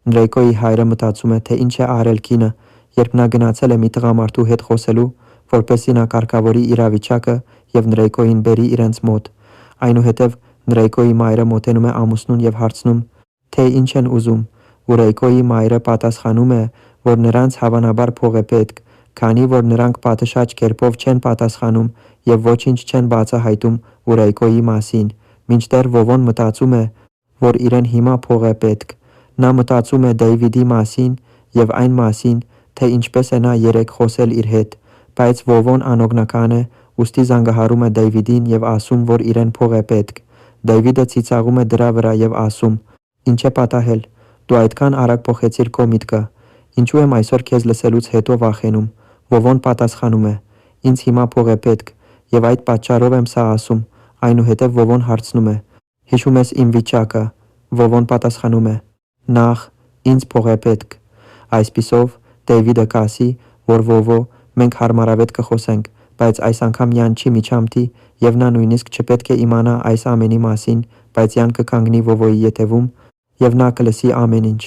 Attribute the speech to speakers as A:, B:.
A: Նրեյկոյի հայրը մտածում է, թե ինչ է արել կինը, երբ նա գնացել է մի տղամարդու հետ խոսելու, որպեսզի նա կարգավորի իրավիճակը և Նրեյկոյին բերի իրենց մոտ։ Այնուհետև Նրեյկոյի մայրը մոտենում է ամուսնուն և հարցնում, թե ինչ են ուզում, ու Ռեյկոյի մայրը պատասխանում է, որ նրանց հավանաբար փող է պետք, քանի որ նրանք պատշաճ կերպով չեն պատասխանում և ոչինչ չեն բացահայտում Ռեյկոյի մասին, մինչդեռ Վովոն մտածում է, որ իրեն հիմա փող է պետք։ Նա մտածում է Դեյվիդի մասին և այն մասին, թե ինչպես է նա երեկ խոսել իր հետ, բայց Վովոն անօգնական է, ուստի զանգահարում է Դեյվիդին և ասում, որ իրեն փող է պետք։ Դեյվիդը ծիծաղում է դրա վրա և ասում. «Ինչ է պատահել, դու այդքան արագ փոխեցիր քո միտքը, ինչու եմ այսօր քեզ լսելուց հետո վախենում»։ Վովոն պատասխանում է. «Ինձ հիմա փող է պետք և այդ պատճառով եմ սա ասում»։ Այնուհետև Վովոն հարցնում է. «Հիշում ես իմ վիճակը»։ Վովոն պատասխանում է. «Նախ, ինձ փող է պետք»։ Այսպիսով Դեյվիդը կասի, որ Վովո, մենք հարմարավետ կխոսենք, բայց այս անգամ Յան չի միջամտի և նա նույնիսկ չպետք է իմանա այս ամենի մասին, բայց Յան կկանգնի Վովոյի ետևում և նա կլսի ամեն ինչ։